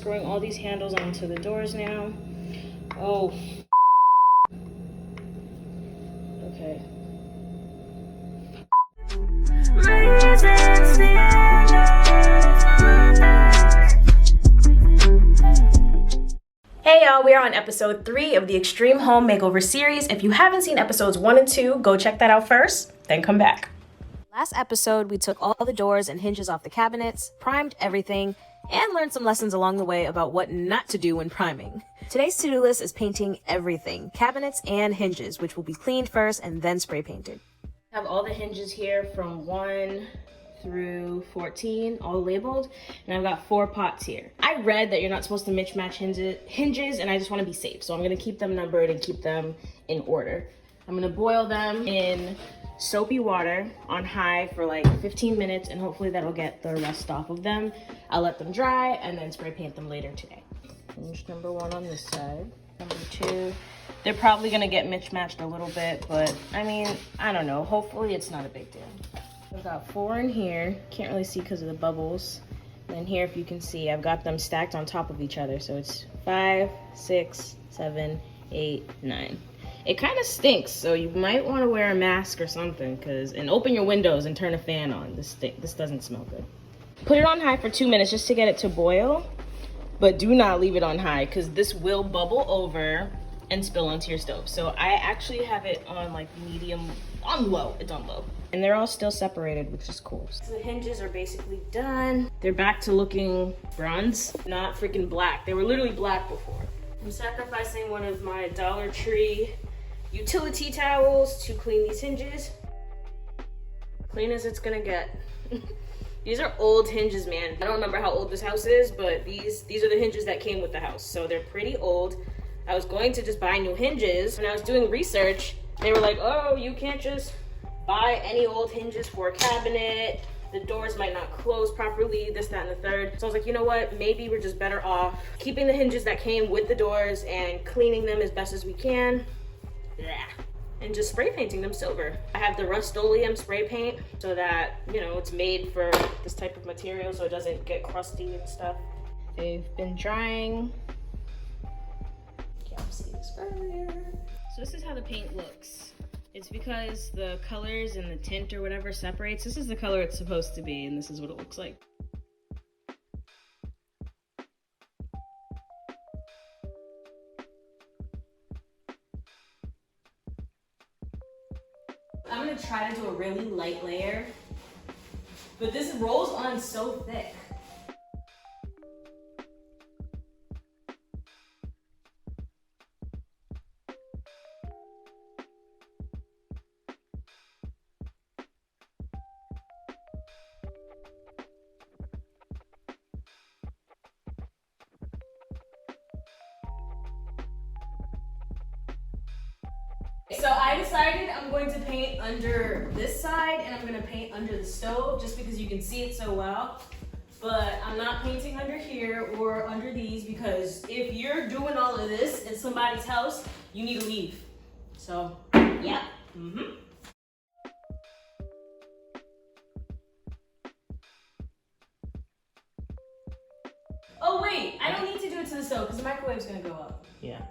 screwing all these handles onto the doors now. Oh, okay. Hey y'all, we are on episode 3 of the Extreme Home Makeover series. If you haven't seen episodes 1 and 2, go check that out first, then come back. Last episode, we took all the doors and hinges off the cabinets, primed everything, and learned some lessons along the way about what not to do when priming. Today's to-do list is painting everything, cabinets and hinges, which will be cleaned first and then spray painted. I have all the hinges here from 1 through 14, all labeled, and I've got 4 pots here. I read that you're not supposed to mismatch hinges, and I just want to be safe, so I'm going to keep them numbered and keep them in order. I'm going to boil them in soapy water on high for like 15 minutes, and hopefully that'll get the rust off of them. I'll let them dry and then spray paint them later today. Hinge number 1 on this side. Number 2, they're probably gonna get mismatched a little bit, but I mean, I don't know. Hopefully it's not a big deal. I've got 4 in here. Can't really see because of the bubbles. And then here, if you can see, I've got them stacked on top of each other. So it's 5, 6, 7, 8, 9. It kind of stinks, so you might want to wear a mask or something, and open your windows and turn a fan on. This doesn't smell good. Put it on high for 2 minutes just to get it to boil, but do not leave it on high because this will bubble over and spill onto your stove. So I actually have it on like medium, on low. It's on low. And they're all still separated, which is cool. So the hinges are basically done. They're back to looking bronze, not freaking black. They were literally black before. I'm sacrificing one of my Dollar Tree utility towels to clean these hinges. Clean as it's gonna get. These are old hinges, man. I don't remember how old this house is, but these are the hinges that came with the house. So they're pretty old. I was going to just buy new hinges. When I was doing research, they were like, oh, you can't just buy any old hinges for a cabinet. The doors might not close properly, this, that, and the third. So I was like, you know what? Maybe we're just better off keeping the hinges that came with the doors and cleaning them as best as we can. And just spray painting them silver. I have the Rust-Oleum spray paint so that, you know, it's made for this type of material so it doesn't get crusty and stuff. They've been drying. Can't see this earlier. So this is how the paint looks. It's because the colors and the tint or whatever separates. This is the color it's supposed to be, and this is what it looks like. I'm gonna try to do a really light layer, but this rolls on so thick. So I decided I'm going to paint under this side and I'm going to paint under the stove just because you can see it so well. But I'm not painting under here or under these because if you're doing all of this in somebody's house, you need to leave. So, yeah. Oh wait, I don't need to do it to the stove because the microwave's going to go up. Yeah.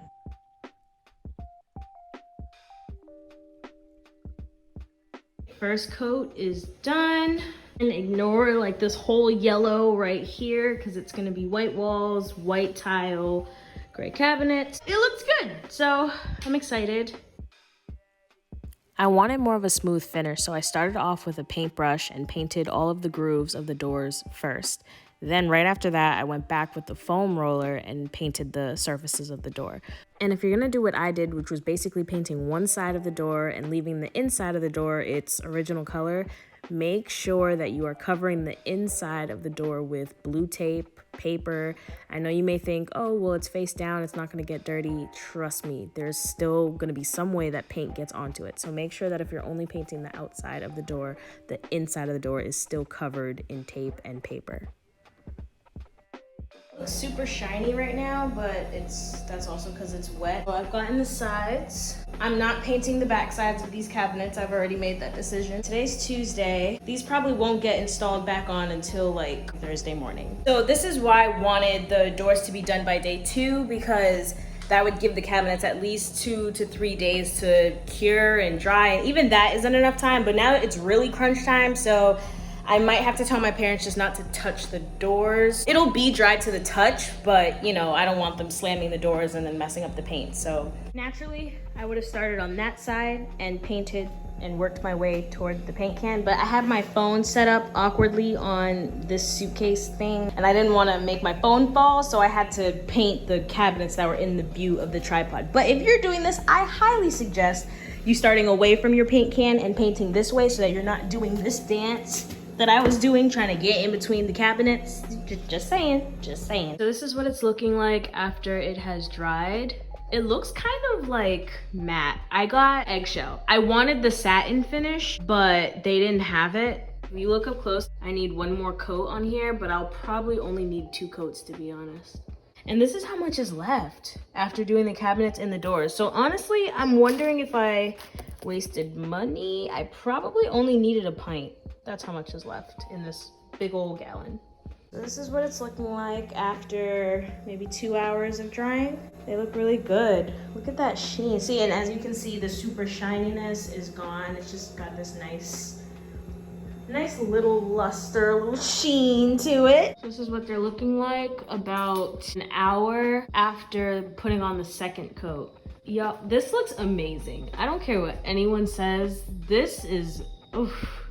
First coat is done. And ignore like this whole yellow right here because it's gonna be white walls, white tile, gray cabinets. It looks good, so I'm excited. I wanted more of a smooth finish, so I started off with a paintbrush and painted all of the grooves of the doors first. Then right after that, I went back with the foam roller and painted the surfaces of the door. And if you're gonna do what I did, which was basically painting one side of the door and leaving the inside of the door its original color, make sure that you are covering the inside of the door with blue tape, paper. I know you may think, oh, well, it's face down, it's not gonna get dirty. Trust me, there's still gonna be some way that paint gets onto it. So make sure that if you're only painting the outside of the door, the inside of the door is still covered in tape and paper. Looks super shiny right now, but that's also because it's wet. So I've gotten the sides I'm not painting the back sides of these cabinets. I've already made that decision. Today's Tuesday. These probably won't get installed back on until like Thursday morning. So this is why I wanted the doors to be done by day 2, because that would give the cabinets at least 2 to 3 days to cure and dry. And even that isn't enough time, but now it's really crunch time. So I might have to tell my parents just not to touch the doors. It'll be dry to the touch, but you know, I don't want them slamming the doors and then messing up the paint. So naturally, I would have started on that side and painted and worked my way toward the paint can, but I have my phone set up awkwardly on this suitcase thing, and I didn't want to make my phone fall, so I had to paint the cabinets that were in the view of the tripod. But if you're doing this, I highly suggest you starting away from your paint can and painting this way so that you're not doing this dance that I was doing, trying to get in between the cabinets. Just saying. So this is what it's looking like after it has dried. It looks kind of like matte. I got eggshell. I wanted the satin finish, but they didn't have it. If you look up close, I need one more coat on here, but I'll probably only need 2 coats, to be honest. And this is how much is left after doing the cabinets and the doors. So honestly, I'm wondering if I wasted money. I probably only needed a pint. That's how much is left in this big old gallon. This is what it's looking like after maybe 2 hours of drying. They look really good. Look at that sheen. See, and as you can see, the super shininess is gone. It's just got this nice little luster, little sheen to it. This is what they're looking like about an hour after putting on the second coat. Yeah, this looks amazing. I don't care what anyone says. This is, oof.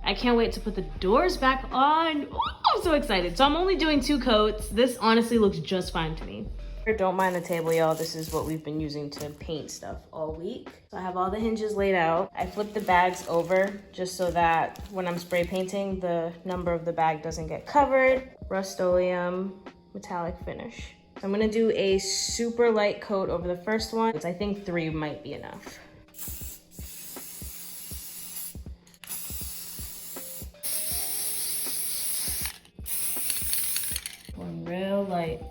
I can't wait to put the doors back on. Oh, I'm so excited. So I'm only doing 2 coats. This honestly looks just fine to me. Don't mind the table, y'all. This is what we've been using to paint stuff all week. So I have all the hinges laid out. I flipped the bags over just so that when I'm spray painting, the number of the bag doesn't get covered. Rust-Oleum metallic finish. I'm gonna do a super light coat over the first one. I think 3 might be enough. Real light.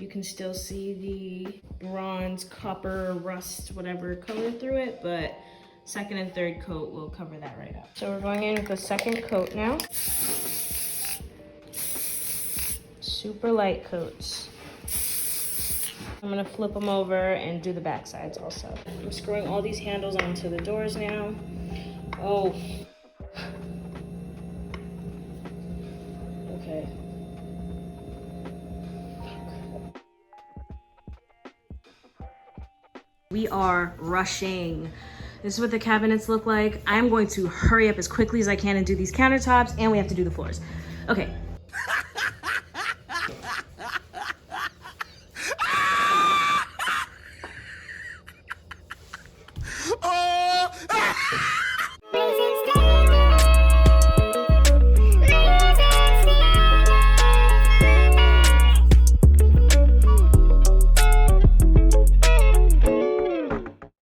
You can still see the bronze, copper, rust, whatever color through it, but second and third coat will cover that right up. So we're going in with the second coat now. Super light coats. I'm gonna flip them over and do the back sides also. I'm screwing all these handles onto the doors now. Oh. Okay. We are rushing. This is what the cabinets look like. I'm going to hurry up as quickly as I can and do these countertops, and we have to do the floors. Okay,